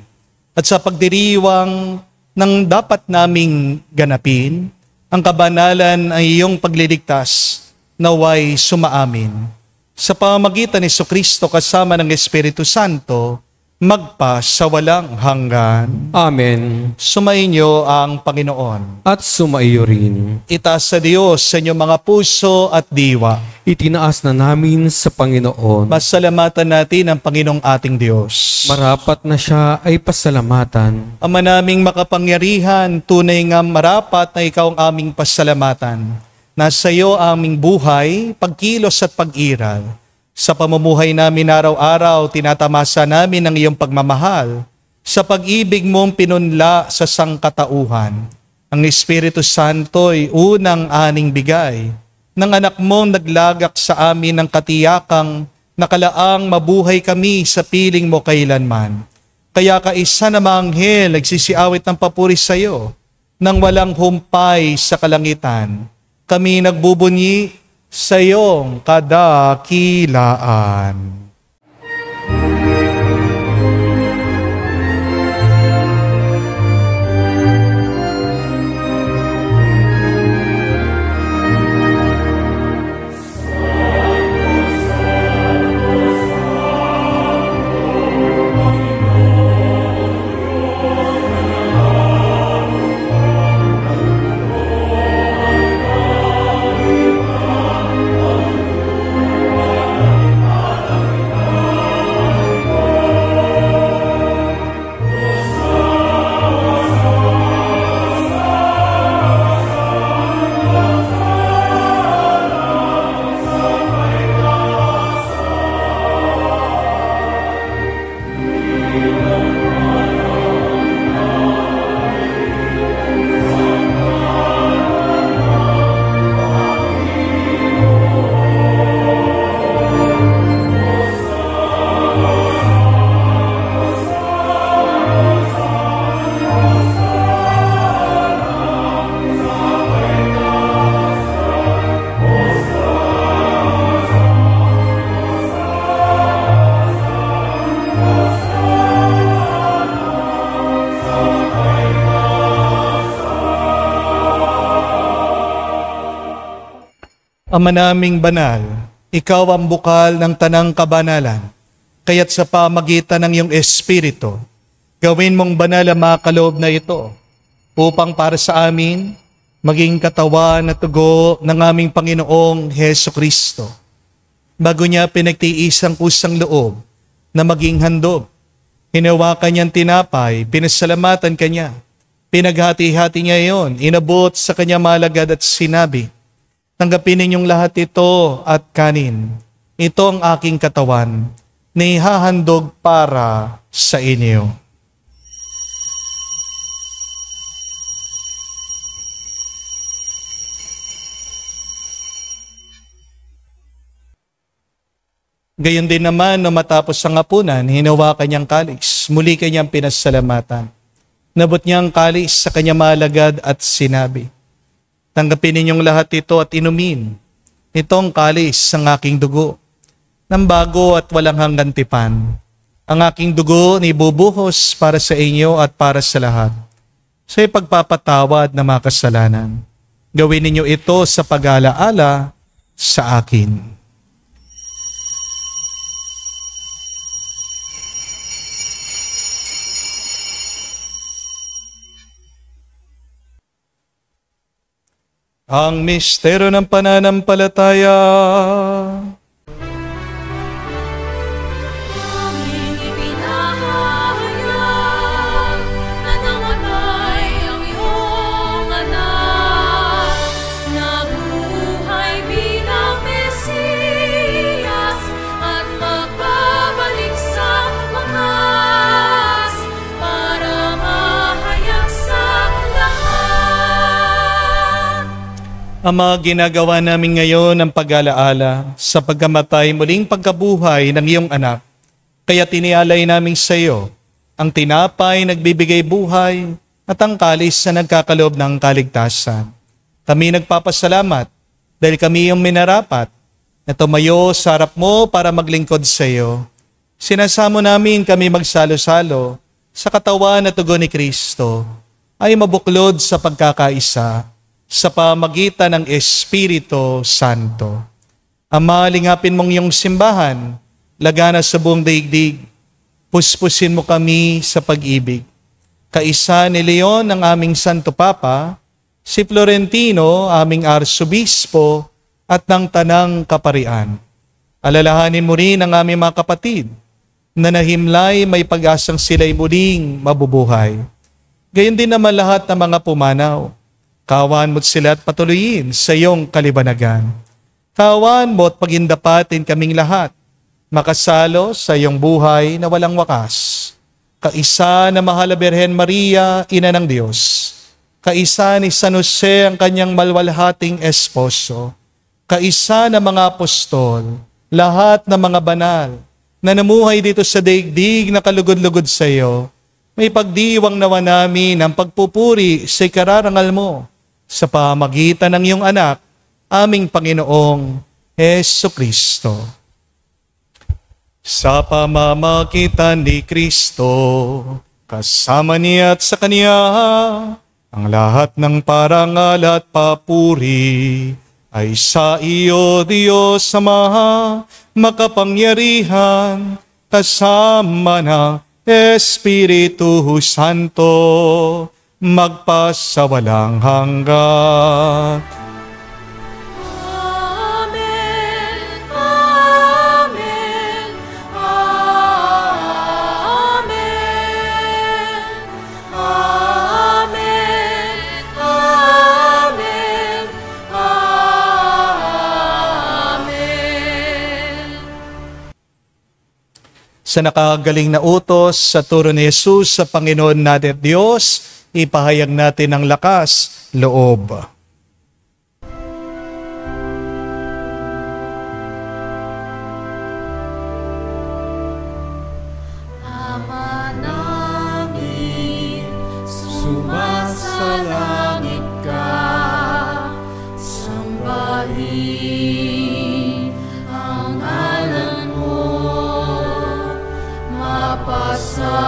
B: at sa pagdiriwang nang dapat naming ganapin, ang kabanalan ay iyong pagliligtas, naway sumaamin. Sa pamamagitan ni Jesucristo kasama ng Espiritu Santo, magpa sa walang hanggan.
C: Amen.
B: Sumainyo ang Panginoon.
C: At sumaiyo rin.
B: Itaas sa Diyos sa inyong mga puso at diwa.
C: Itinaas na namin sa Panginoon.
B: Masalamatan natin ang Panginoong ating Diyos.
C: Marapat na siya ay pasalamatan.
B: Ama naming makapangyarihan, tunay nga marapat na ikaw ang aming pasalamatan. Nasa iyo aming buhay, pagkilos at pag-iral. Sa pamumuhay namin araw-araw, tinatamasa namin ang iyong pagmamahal. Sa pag-ibig mong pinunla sa sangkatauhan. Ang Espiritu Santo'y unang aning bigay. Ng anak mong naglagak sa amin ng katiyakang nakalaang mabuhay kami sa piling mo kailanman. Kaya kaisa na mga anghel nagsisiawit ng papuri sa iyo, nang walang humpay sa kalangitan. Kami nagbubunyi sa iyong kadakilaan. Ama naming banal, ikaw ang bukal ng tanang kabanalan, kaya't sa pamagitan ng iyong Espiritu, gawin mong banal ang mga kaloob na ito, upang para sa amin, maging katawan at tugo ng aming Panginoong Heso Kristo. Bago niya pinagtiis ang kusang loob na maging handog, hinawakan niyang tinapay, pinasalamatan kanya, pinaghati-hati niya iyon, inabot sa kanya malagad at sinabi, tanggapin ninyong lahat ito at kanin. Ito ang aking katawan na ihahandog para sa inyo. Gayon din naman, no matapos ang hapunan, hinawakan niyang kalis. Muli kanyang pinasalamatan. Nabot niya ang kalis sa kanya malagad at sinabi, tanggapin ninyong lahat ito at inumin. Itong kalis ng aking dugo, ng bago at walang hanggang tipan. Ang aking dugo ni bubuhos para sa inyo at para sa lahat, sa ipagpapatawad ng mga kasalanan. Gawin ninyo ito sa pag-alaala sa akin. Ang misteryo ng pananampalataya.
A: Aming ipinahayag na namatay ang iyong anak, nabuhay bilang Mesiyas at magbabalik sa wakas para mahayag sa lahat.
B: Ama, ginagawa namin ngayon ang pag-alaala sa pagkamatay muling pagkabuhay ng iyong anak. Kaya tinialay namin sa iyo ang tinapay nagbibigay buhay at ang kalis na nagkakaloob ng kaligtasan. Kami nagpapasalamat dahil kami yung minarapat na tumayo sa harap mo para maglingkod sa iyo. Sinasamo namin kami magsalo-salo sa katawan at tugon ni Kristo ay mabuklod sa pagkakaisa sa pamagitan ng Espiritu Santo. Ama, lingapin mong iyong simbahan, lagana sa buong daigdig. Puspusin mo kami sa pag-ibig. Kaisa ni Leon ang aming Santo Papa, si Florentino, aming Arsobispo, at ng Tanang Kaparian. Alalahanin mo rin ang aming mga kapatid na nahimlay may pag-asang sila'y muling mabubuhay. Gayon din naman lahat ng mga pumanaw. Kawan mo't sila at patuloyin sa iyong kalibanagan. Kawan mo't pagindapatin kaming lahat, makasalo sa iyong buhay na walang wakas. Kaisa na mahal na Birhen Maria, Ina ng Diyos. Kaisa ni San Jose ang kanyang malwalhating esposo. Kaisa na mga apostol, lahat ng mga banal, na namuhay dito sa daigdig na kalugod-lugod sa iyo, may pagdiwang nawa namin ang pagpupuri sa ikararangal mo sa pamagitan ng iyong anak, aming Panginoong Jesucristo. Sa pamamagitan ni Kristo, kasama niya at sa Kanya, ang lahat ng parangal at papuri ay sa iyo, Diyos Ama, makapangyarihan, kasama ng Espiritu Santo, magpasawalang hanggan.
A: Amen, Amen, Amen, Amen, Amen, Amen.
B: Sa nakagaling na utos sa turo ni Jesus sa Panginoon natin Diyos, ipahayag natin ang lakas, loob.
A: Ama namin, sumasalangit ka, sambahin ang ngalan mo, mapasa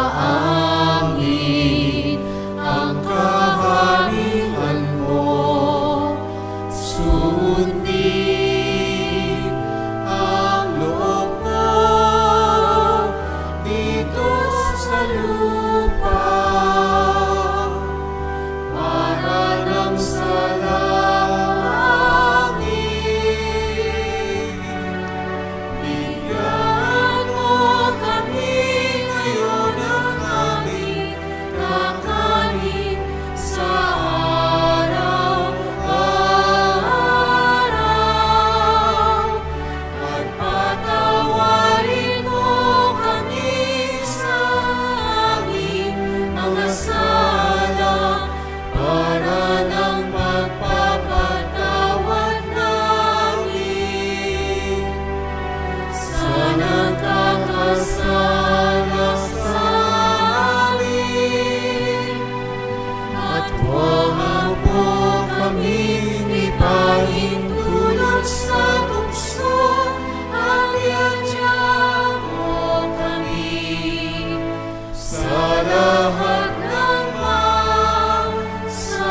A: amin ang kaharian mo, sundin ang loob mo dito sa lupa, para nang sa langit. Bigyan mo kami ngayon ng aming kakanin sa araw-araw, at patawarin mo kami sa aming mga sala, para nang magpapatawad namin sa nagkakasala sa amin. At huwag mo kaming ipahintulot sa tukso, at iadya mo kami sa lahat ng masama.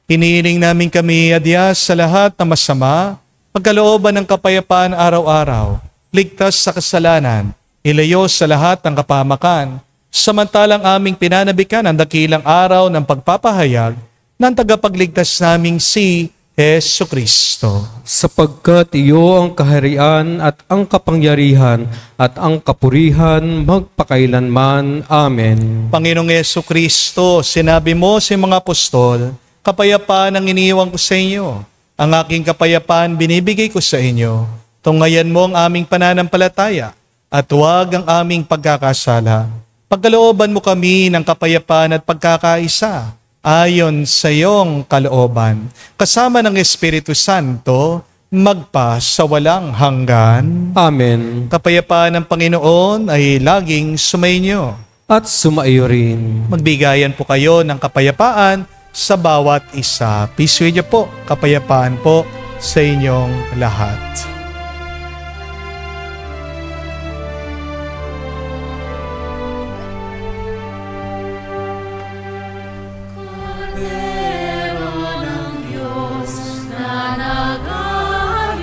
B: Hinihiling namin kami adyas sa lahat ng masama, pagkalooban ng kapayapaan araw-araw, ligtas sa kasalanan, ilayo sa lahat ng kapahamakan, samantalang aming pinanabikan ang dakilang araw ng pagpapahayag ng tagapagligtas naming si Jesucristo.
C: Sapagkat iyo ang kaharian at ang kapangyarihan at ang kapurihan magpakailanman. Amen.
B: Panginoong Jesucristo, sinabi mo sa mga apostol, kapayapaan ang iniiwan ko sa inyo. Ang aking kapayapaan binibigay ko sa inyo. Tunghayan mo ang aming pananampalataya at huwag ang aming pagkakasala. Pagkalooban mo kami ng kapayapaan at pagkakaisa ayon sa iyong kalooban. Kasama ng Espiritu Santo, magpa sa walang hanggan.
C: Amen.
B: Kapayapaan ng Panginoon ay laging sumainyo.
C: At sumaiyo rin.
B: Magbigayan po kayo ng kapayapaan sa bawat isa. Peace with you po. Kapayapaan po sa inyong lahat.
A: Kordero ng Diyos na nag-aalis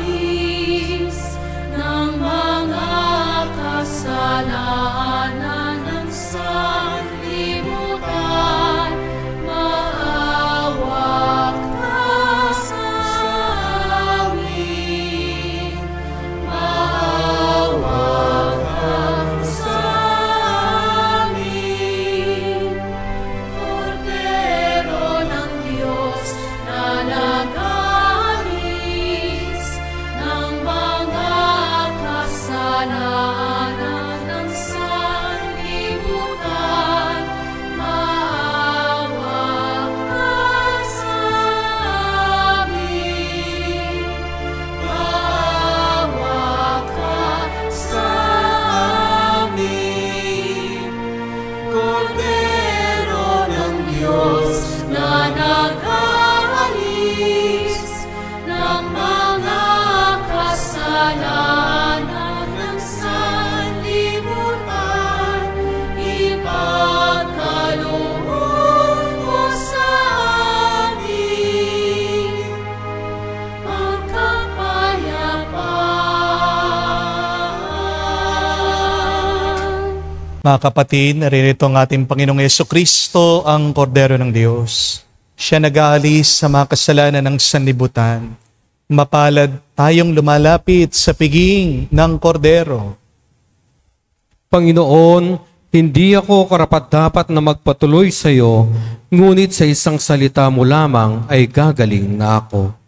A: ng mga kasalanan ng sanlibutan, maawa ka sa amin.
B: Mga kapatid, naririto ang ating Panginoong Yesukristo, ang Kordero ng Diyos. Siya nag-aalis sa mga kasalanan ng sanlibutan. Mapalad tayong lumalapit sa piging ng Kordero.
C: Panginoon, hindi ako karapat-dapat na magpatuloy sa iyo, ngunit sa isang salita mo lamang ay gagaling na ako.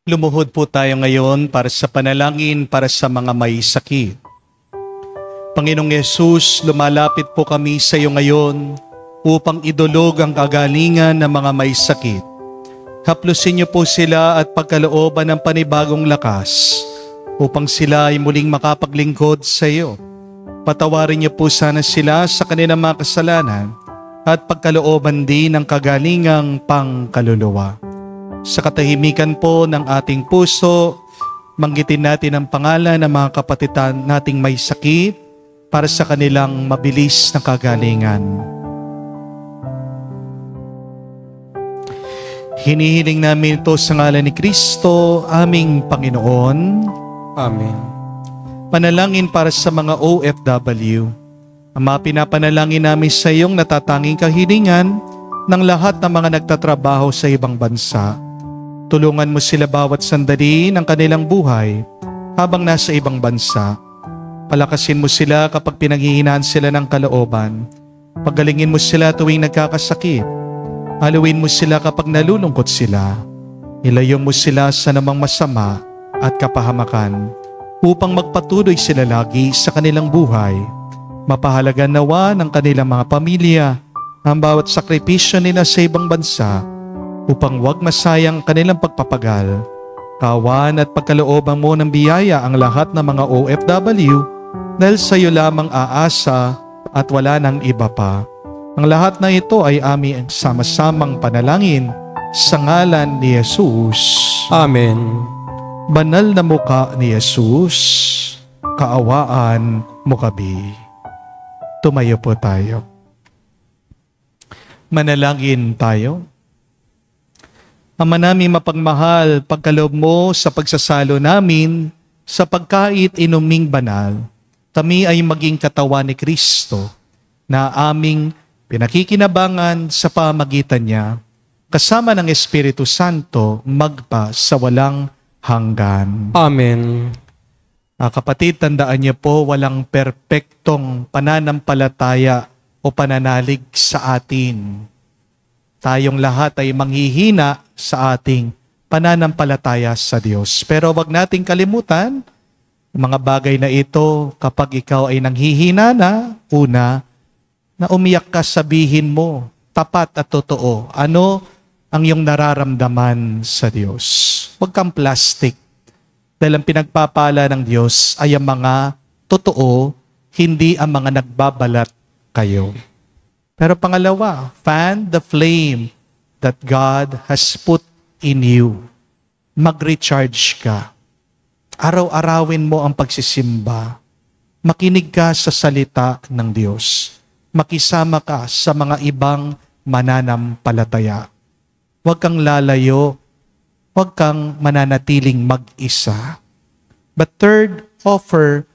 B: Lumuhod po tayo ngayon para sa panalangin para sa mga may sakit. Panginoong Yesus, lumalapit po kami sa iyo ngayon upang idulog ang kagalingan ng mga may sakit. Haplusin niyo po sila at pagkalooban ng panibagong lakas upang sila ay muling makapaglingkod sa iyo. Patawarin niyo po sana sila sa kanilang mga kasalanan at pagkalooban din ng kagalingang pangkaluluwa. Sa katahimikan po ng ating puso, manggitin natin ang pangalan ng mga kapatitan nating may sakit para sa kanilang mabilis na kagalingan. Hinihiling namin ito sa ngalan ni Kristo, aming Panginoon.
C: Amen.
B: Panalangin para sa mga OFW. Ang mga pinapanalangin namin sa iyong natatanging kahilingan ng lahat ng mga nagtatrabaho sa ibang bansa. Tulungan mo sila bawat sandali ng kanilang buhay habang nasa ibang bansa. Palakasin mo sila kapag pinanghihinaan sila ng kalooban. Pagalingin mo sila tuwing nagkakasakit. Haluin mo sila kapag nalulungkot sila. Ilayo mo sila sa namang masama at kapahamakan upang magpatuloy sila lagi sa kanilang buhay. Mapahalagan nawa ng kanilang mga pamilya ang bawat sakripisyo nila sa ibang bansa upang wag masayang kanilang pagpapagal. Kawan at pagkalooban mo ng biyaya ang lahat ng mga OFW dahil sa iyo lamang aasa at wala nang iba pa. Ang lahat na ito ay aming sama-samang panalangin sa ngalan ni Jesus.
C: Amen.
B: Banal na muka ni Jesus, kaawaan mo kami. Tumayo po tayo. Manalangin tayo. Ama namin mapagmahal, pagkaloob mo sa pagsasalo namin sa pagkait inuming banal, kami ay maging katawan ni Kristo na aming pinakikinabangan sa pamagitan niya, kasama ng Espiritu Santo magpa sa walang hanggan.
C: Amen.
B: Kapatid, tandaan niyo po, walang perpektong pananampalataya o pananalig sa atin. Tayong lahat ay manghihina sa ating pananampalataya sa Diyos. Pero wag nating kalimutan, mga bagay na ito, kapag ikaw ay nanghihina na, una, na umiyak ka, sabihin mo, tapat at totoo, ano ang iyong nararamdaman sa Diyos. Huwag kang plastic. Dahil ang pinagpapala ng Diyos ay ang mga totoo, hindi ang mga nagbabalat kayo. Pero pangalawa, fan the flame that God has put in you. Mag-recharge ka. Araw-arawin mo ang pagsisimba. Makinig ka sa salita ng Diyos. Makisama ka sa mga ibang mananampalataya. Huwag kang lalayo. Huwag kang mananatiling mag-isa. But third, offer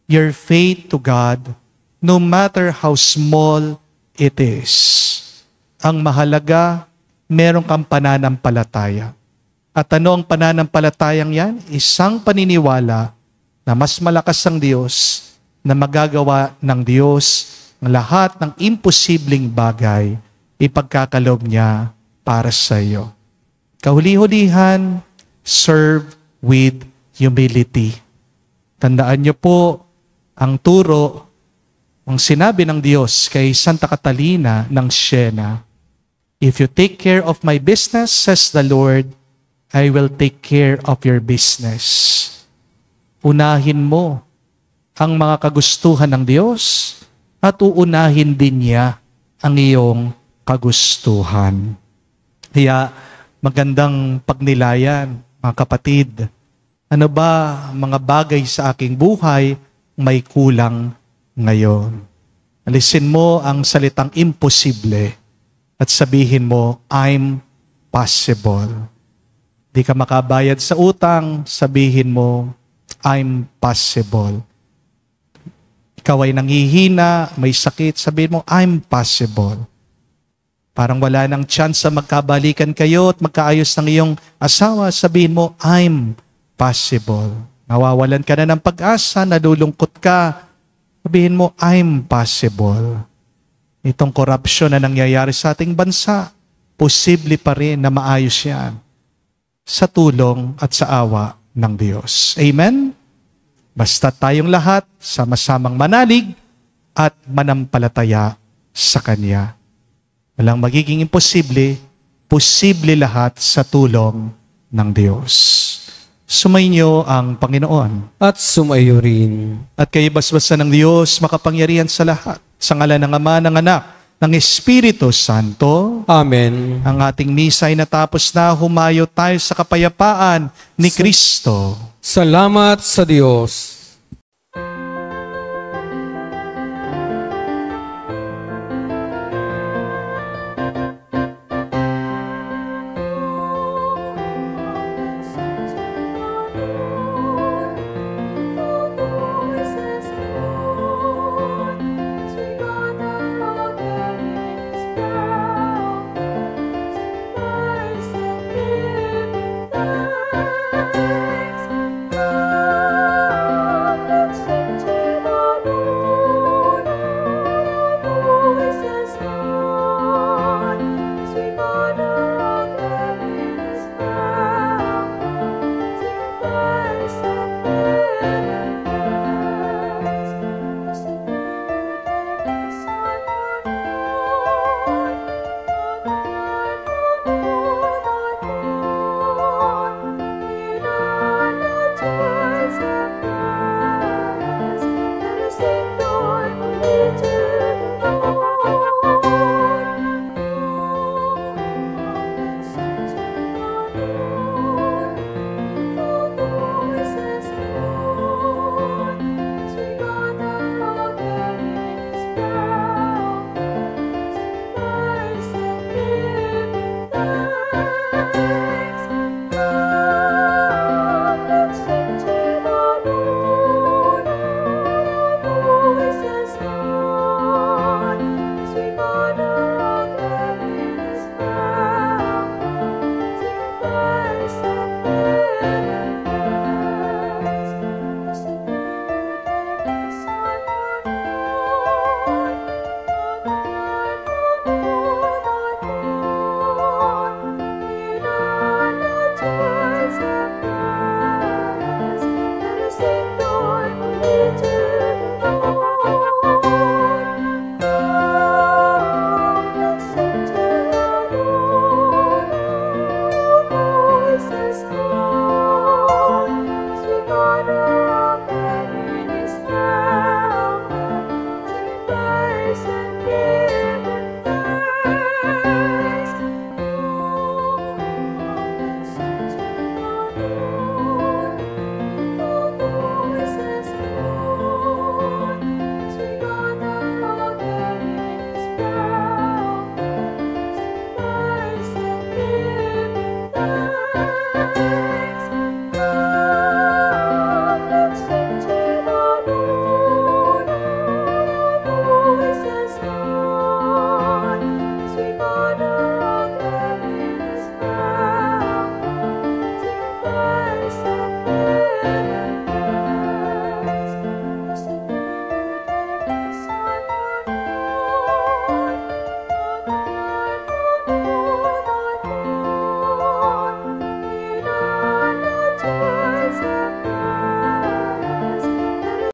B: your faith to God no matter how small it is. Ang mahalaga, meron kang pananampalataya. At ano ang pananampalatayang yan? Isang paniniwala na mas malakas ang Diyos, na magagawa ng Diyos ang lahat ng imposibleng bagay, ipagkakaloob niya para sa iyo. Kahuli-hulihan, serve with humility. Tandaan niyo po ang turo, ang sinabi ng Diyos kay Santa Catalina ng Siena, "If you take care of my business, says the Lord, I will take care of your business." Unahin mo ang mga kagustuhan ng Diyos at uunahin din niya ang iyong kagustuhan. Kaya magandang pagnilayan, mga kapatid. Ano ba mga bagay sa aking buhay may kulang ngayon? Alisin mo ang salitang imposible at sabihin mo, I'm possible. Di ka makabayad sa utang, sabihin mo, I'm possible. Ikaw ay nanghihina, may sakit, sabihin mo, I'm possible. Parang wala nang chance sa magkabalikan kayo at magkaayos ng iyong asawa, sabihin mo, I'm possible. Nawawalan ka na ng pag-asa, nalulungkot ka, sabihin mo, I'm possible. Itong korupsyon na nangyayari sa ating bansa, posible pa rin na maayos yan sa tulong at sa awa ng Diyos. Amen? Basta tayong lahat sama-samang manalig at manampalataya sa Kanya. Walang magiging imposible, posible lahat sa tulong ng Diyos. Sumainyo ang Panginoon.
C: At sumayo rin.
B: At kayo basbasan ng Diyos, makapangyarihan sa lahat. Sa ngalan ng Ama, ng Anak, ng Espiritu Santo.
C: Amen.
B: Ang ating misa ay natapos na, humayo tayo sa kapayapaan ni Kristo.
C: Salamat sa Diyos.